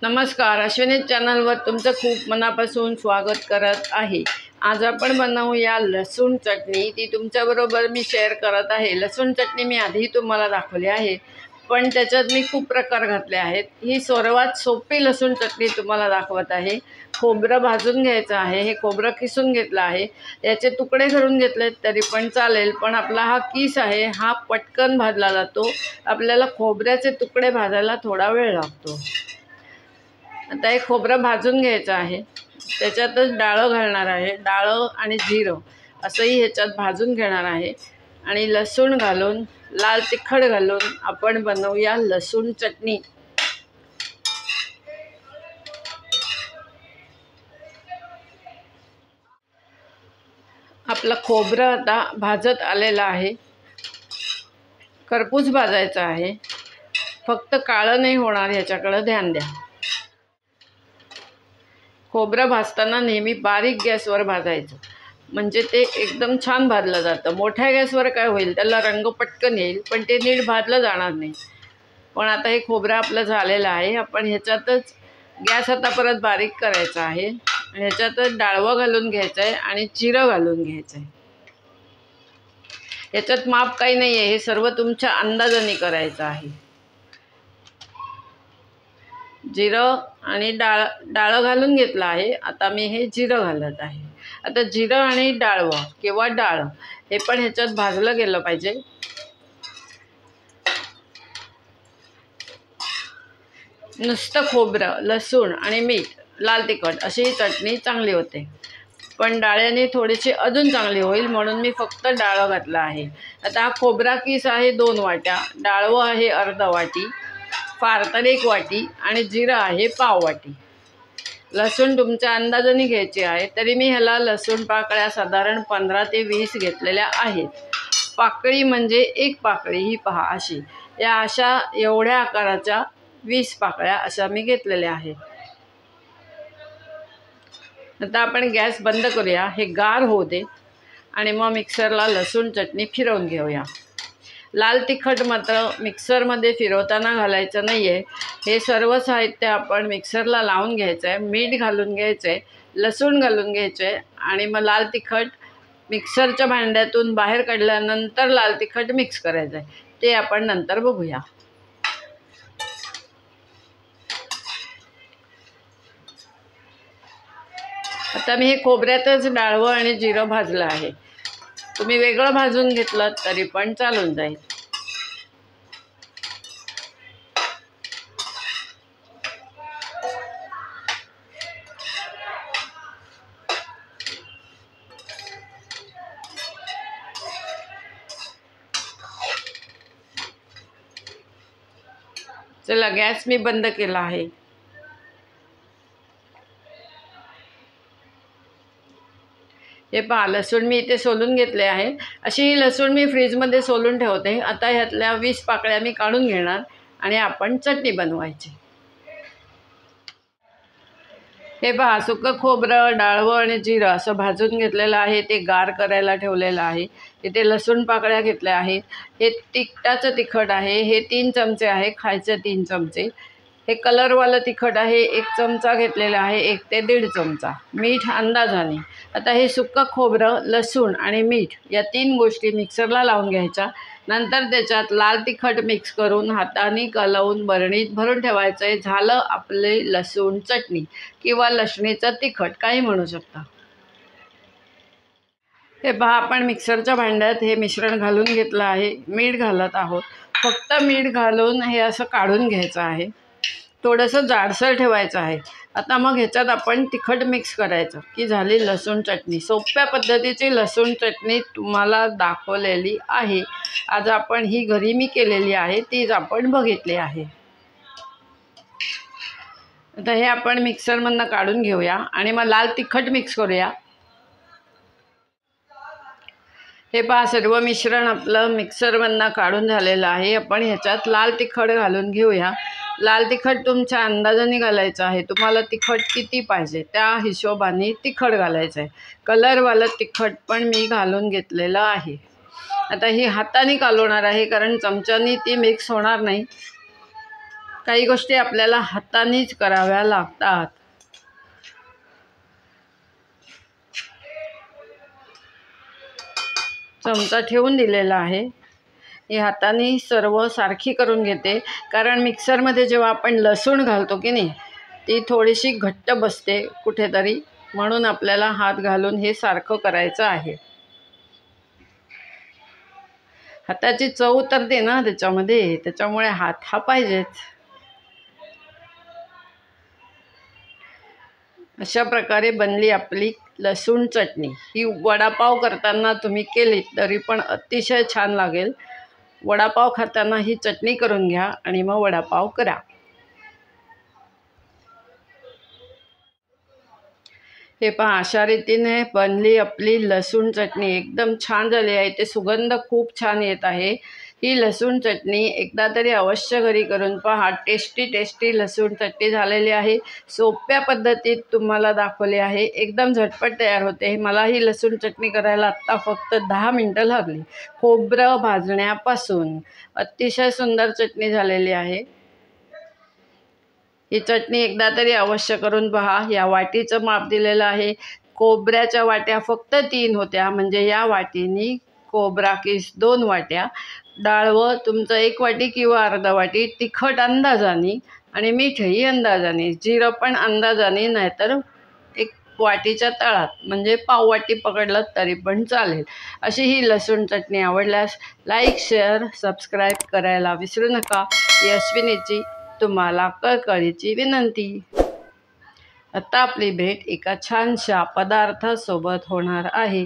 नमस्कार, अश्विनी चॅनलवर तुमचं खूप मनापासून स्वागत करत आहे। आज आपण बनवूया लसूण चटणी। ती तुमच्याबरोबर मी शेअर करत आहे। लसूण चटणी मी आधी तुम्हाला दाखवली आहे, पण त्याच्यात मी खूप प्रकार घातले आहेत। ही सर्वात सोपी लसूण चटणी तुम्हाला दाखवत आहे। खोबरं भाजून घ्यायचं आहे। हे खोबरं किसून घेतलं आहे। याचे तुकडे करून घेतले तरी पण चालेल, पण आपला हा किस आहे हा पटकन भाजला जातो। आपल्याला खोबऱ्याचे तुकडे भाजायला थोडा वेळ लागतो। आता हे खोबरं भाजून घ्यायचं आहे। त्याच्यातच डाळ घालणार आहे। डाळ आणि जिरं असंही ह्याच्यात भाजून घेणार आहे आणि लसूण घालून लाल तिखट घालून आपण बनवूया लसूण चटणी। आपलं खोबरं आता भाजत आलेलं आहे। खरपूस भाजायचं आहे, फक्त काळं नाही होणार याच्याकडे ध्यान द्या। खोबरं भाजताना नेहमी बारीक गॅसवर भाजायचं, म्हणजे ते एकदम छान भाजलं जातं। मोठ्या गॅसवर काय होईल, त्याला रंग पटकन येईल पण ते नीट भाजलं जाणार नाही। पण आता हे खोबरं आपलं झालेलं आहे। आपण ह्याच्यातच गॅस आता परत बारीक करायचा आहे। ह्याच्यातच डाळवं घालून घ्यायचं आहे आणि जिरं घालून घ्यायचं आहे। याच्यात माप काही नाही आहे, हे सर्व तुमच्या अंदाजाने करायचं आहे। जिरं आणि डाळ घालून घेतलं आहे। आता मी हे जिरं घालत आहे। आता जिरं आणि डाळवं किंवा डाळ हे पण ह्याच्यात भाजलं गेलं पाहिजे। नुसतं खोबरं, लसूण आणि मीठ, लाल तिखट अशी ही चटणी चांगली होते, पण डाळ्याने थोडीशी अजून चांगली होईल म्हणून मी फक्त डाळ घातला आहे। आता हा खोबरा किस आहे 2 वाट्या, डाळवं आहे अर्धा वाटी, फार तर 1 वाटी आणि जिरं आहे पाव वाटी। लसूण तुमच्या अंदाजाने घ्यायचे आहे, तरी मी ह्याला लसूण पाकळ्या साधारण 15 ते 20 घेतलेल्या आहेत। पाकळी म्हणजे 1 पाकळी ही पहा अशी, या अशा एवढ्या आकाराच्या 20 पाकळ्या अशा मी घेतलेल्या आहेत। आता आपण गॅस बंद करूया, हे गार होऊ दे आणि मग मिक्सरला लसूण चटणी फिरवून घेऊया। लाल तिखट मात्र मिक्सरमध्ये फिरवताना घालायचं नाही आहे। हे सर्व साहित्य आपण मिक्सरला लावून घ्यायचं आहे। मीठ घालून घ्यायचं आहे, लसूण घालून घ्यायचं आहे आणि मग लाल तिखट मिक्सरच्या भांड्यातून बाहेर काढल्यानंतर लाल तिखट मिक्स करायचं आहे, ते आपण नंतर बघूया। आता मी हे खोबऱ्यातच डाळवं आणि जिरं भाजलं आहे। तुम्ही वेगळं भाजून घेतलं तरी पण चालून जाईल। चला गॅस मी बंद केला आहे। हे पहा, लसूण मी इथे सोलून घेतले आहे। अशी ही लसूण मी फ्रीजमध्ये सोलून ठेवते। आता ह्यातल्या 20 पाकळ्या मी काढून घेणार आणि आपण चटणी बनवायची। हे पहा, सुकं खोबरं, डाळवं आणि जिरं असं भाजून घेतलेलं आहे, ते गार करायला ठेवलेलं आहे। इथे लसूण पाकळ्या घेतल्या आहेत। हे तिखटाचं तिखट आहे, हे 3 चमचे आहे, खायचे 3 चमचे। हे कलरवालं तिखट आहे, 1 चमचा घेतलेला आहे, 1 ते 1.5 चमचा। मीठ अंदाजाने। आता हे सुकं खोबरं, लसूण आणि मीठ या 3 गोष्टी मिक्सरला लावून घ्यायच्या। नंतर त्याच्यात लाल तिखट मिक्स करून हाताने कलवून बरणीत भरून ठेवायचं आहे। झालं आपले लसूण चटणी किंवा लसणीचं तिखट काही म्हणू शकता। हे पहा, आपण मिक्सरच्या भांड्यात हे मिश्रण घालून घेतलं आहे। मीठ घालत आहोत, फक्त मीठ घालून हे असं काढून घ्यायचं आहे। थोडंसं जाडसर ठेवायचं आहे। आता मग ह्याच्यात आपण तिखट मिक्स करायचं की झाली लसूण चटणी। सोप्या पद्धतीची लसूण चटणी तुम्हाला दाखवलेली आहे। आज आपण ही घरी मी केलेली आहे, तीच आपण बघितली आहे। आता हे आपण मिक्सरमधनं काढून घेऊया आणि मग लाल तिखट मिक्स करूया। हे पहा, सर्व मिश्रण आपलं मिक्सरमधनं काढून झालेलं आहे। आपण ह्याच्यात लाल तिखट घालून घेऊया। लाल तिखट तुमच्या अंदाजाने घालायचं आहे। तुम्हाला तिखट किती पाहिजे त्या हिशोबाने तिखट घालायचं आहे। कलरवालं तिखट पण मी घालून घेतलेलं आहे। आता ही हाताने कालवणार आहे, कारण चमच्याने ती मिक्स होणार नाही। काही गोष्टी आपल्याला हातानेच कराव्या लागतात. चमचा ठेवून दिलेला आहे. हे हाताने सर्व सारखी करून घेते, कारण मिक्सरमध्ये जेव्हा आपण लसूण घालतो की नाही, ती थोडीशी घट्ट बसते कुठेतरी, म्हणून आपल्याला हात घालून हे सारखं करायचं आहे. हाताची चव उतरते ना त्याच्यामध्ये, त्याच्यामुळे हात हा पाहिजेच. अशा प्रकारे बनली आपली लसूण चटणी. ही वडापाव करताना तुम्ही केली तरी पण अतिशय छान लागेल. वडापाव खाताना ही चटणी करून घ्या आणि मग वडापाव करा. हे पहा, अशा रीतीने बनली आपली लसूण चटणी. एकदम छान झाली आहे. ते सुगंध खूप छान येत आहे. ही लसूण चटणी एकदा तरी अवश्य घरी करून पहा. टेस्टी लसूण चटणी झालेली आहे. सोप्या पद्धतीत तुम्हाला दाखवले आहे. एकदम झटपट तयार होते. मला ही लसूण चटणी करायला आत्ता फक्त 10 मिनटं लागली. खोबरं भाजण्यापासून अतिशय सुंदर चटणी झालेली आहे. ही चटणी एकदा तरी अवश्य करून पहा. या वाटीचं माप दिलेलं आहे. खोबऱ्याच्या वाट्या फक्त 3 होत्या, म्हणजे या वाटीनी खोबरा किस 2 वाट्या, डाळवं तुमचं 1 वाटी किंवा अर्धा वाटी, तिखट अंदाजाने आणि मीठही अंदाजाने, जिरं पण अंदाजाने, नाहीतर 1 वाटीच्या तळात म्हणजे पाव वाटी पकडलं तरी पण चालेल. अशी ही लसूण चटणी आवडल्यास लाईक, शेअर, सबस्क्राईब करायला विसरू नका. यशस्विनीची तुम्हाला कळकळीची विनंती. आता आपली भेट एका छानशा पदार्थासोबत होणार आहे.